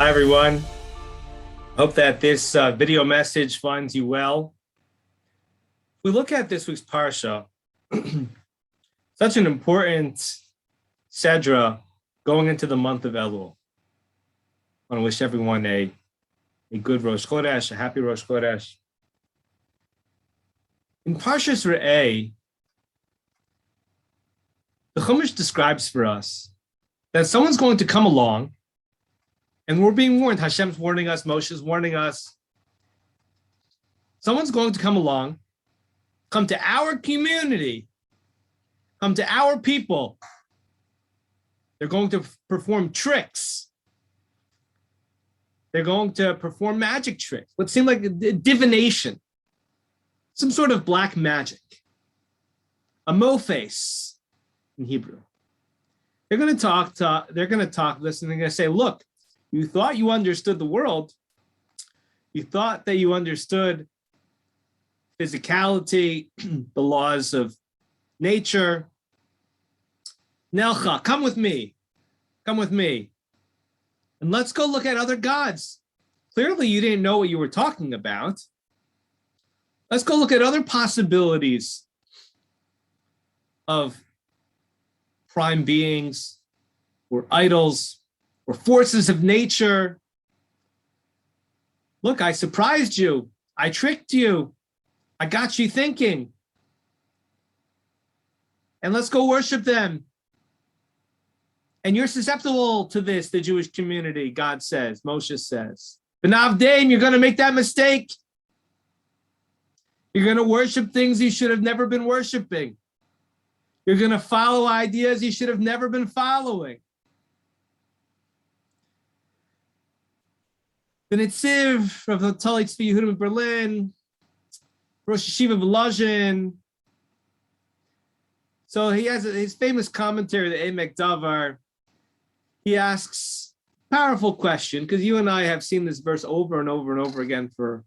Hi, everyone. Hope that this video message finds you well. We look at this week's Parsha, such an important Sedra going into the month of Elul. I want to wish everyone a good Rosh Chodesh, a happy Rosh Chodesh. In Parshas Re'eh, the Chumash describes for us that someone's going to come along, and we're being warned. Hashem's warning us, Moshe's warning us. Someone's going to come along, come to our community, come to our people. They're going to perform tricks. They're going to perform magic tricks, what seemed like a divination, some sort of black magic, a mo-face in Hebrew. They're going to talk this, and they're going to say, look, you thought you understood the world. You thought that you understood physicality, the laws of nature. Nelcha, come with me. Come with me. And let's go look at other gods. Clearly, you didn't know what you were talking about. Let's go look at other possibilities of prime beings or idols or forces of nature. Look, I surprised you. I tricked you. I got you thinking. And let's go worship them. And you're susceptible to this, the Jewish community, God says, Moshe says. B'navdeim, you're going to make that mistake. You're going to worship things you should have never been worshiping. You're going to follow ideas you should have never been following. The Netziv, Rav Natali Tzvi Yehudim in Berlin, Rosh Yeshiva Volozhin. So he has his famous commentary, the Emek Davar. He asks a powerful question, because you and I have seen this verse over and over and over again for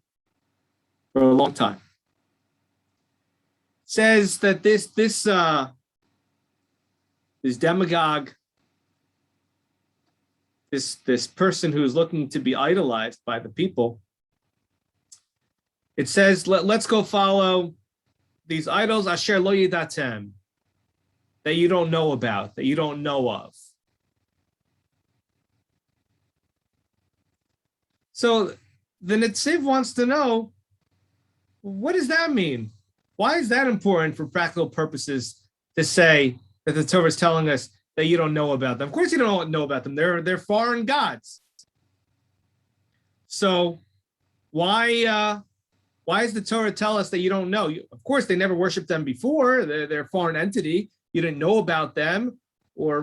a long time. Says that this demagogue, this person who's looking to be idolized by the people, it says, let's go follow these idols, asher lo yidatem, that you don't know about, that you don't know of. So the Netziv wants to know, what does that mean? Why is that important for practical purposes to say that the Torah is telling us that you don't know about them? Of course you don't know about them. They're foreign gods. So why does the Torah tell us that you don't know? Of course, they never worshipped them before. They're a foreign entity. You didn't know about them, or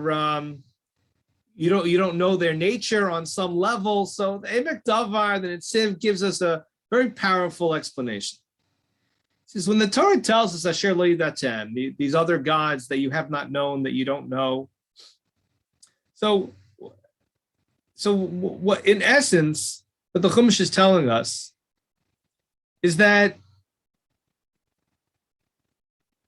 you don't know their nature on some level. So the Emek Davar, the Netziv, gives us a very powerful explanation. He says, when the Torah tells us Asher lo yidatem, these other gods that you have not known, that you don't know. So what, in essence, what the Chumash is telling us is that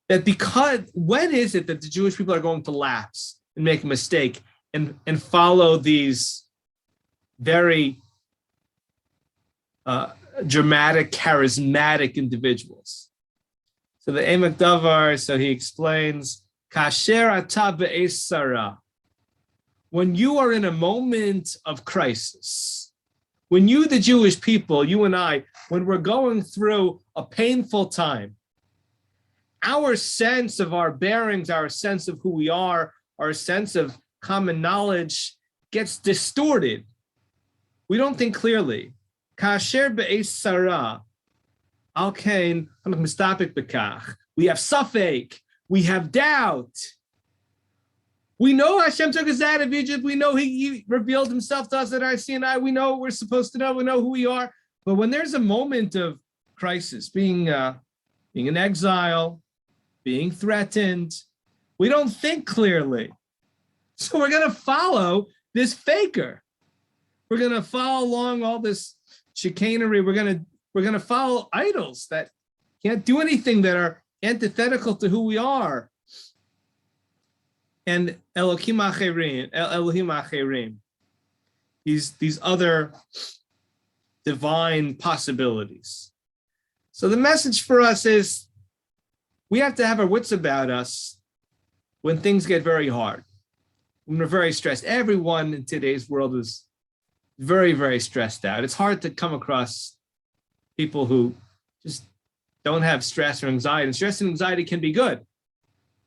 because, when is it that the Jewish people are going to lapse and make a mistake and follow these very dramatic, charismatic individuals? So the Emek Davar, so he explains, Kasher ata be'es sarah, when you are in a moment of crisis, when you, the Jewish people, you and I, when we're going through a painful time, our sense of our bearings, our sense of who we are, our sense of common knowledge gets distorted. We don't think clearly. Kasher be'es sarah, al kain mistapik bekach. We have safek. We have doubt. We know Hashem took us out of Egypt. We know he revealed himself to us at our Sinai. We know what we're supposed to know. We know who we are. But when there's a moment of crisis, being in exile, being threatened, we don't think clearly. So we're going to follow this faker. We're going to follow along all this chicanery. We're going to follow idols that can't do anything, that are antithetical to who we are. And Elohim Acherim. these other divine possibilities. So the message for us is we have to have our wits about us when things get very hard, when we're very stressed. Everyone in today's world is very, very stressed out. It's hard to come across people who just don't have stress or anxiety. And stress and anxiety can be good,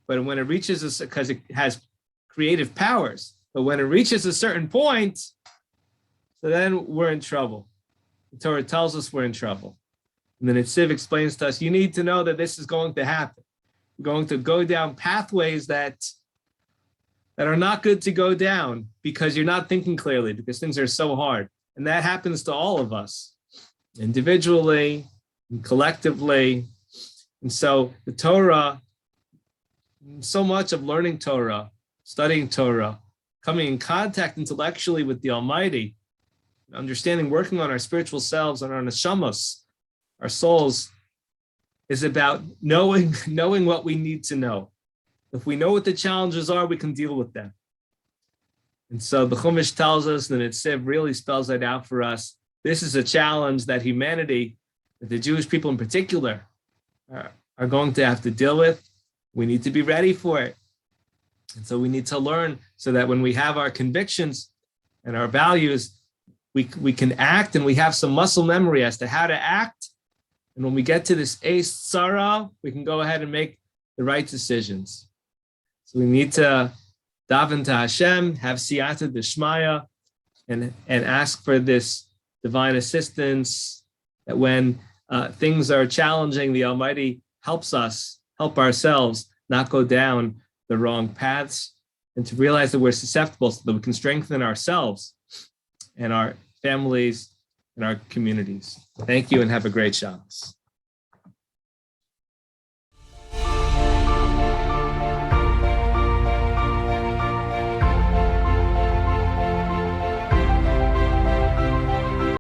but when it reaches us, because it has creative powers, but when it reaches a certain point, so then we're in trouble. The Torah tells us we're in trouble. And then Nitziv explains to us, you need to know that this is going to happen. You're going to go down pathways that are not good to go down because you're not thinking clearly, because things are so hard. And that happens to all of us, individually and collectively. And so the Torah, so much of learning Torah, studying Torah, coming in contact intellectually with the Almighty, understanding, working on our spiritual selves, on our neshamos, our souls, is about knowing what we need to know. If we know what the challenges are, we can deal with them. And so the Chumash tells us, and Nitziv really spells that out for us. This is a challenge that humanity, that the Jewish people in particular, are going to have to deal with. We need to be ready for it. And so we need to learn so that when we have our convictions and our values, we can act, and we have some muscle memory as to how to act. And when we get to this Eis Tzara, we can go ahead and make the right decisions. So we need to daven to Hashem, have siyata d'shmaya, and ask for this divine assistance, that when things are challenging, the Almighty helps us, help ourselves not go down the wrong paths, and to realize that we're susceptible so that we can strengthen ourselves and our families and our communities. Thank you and have a great Shabbos.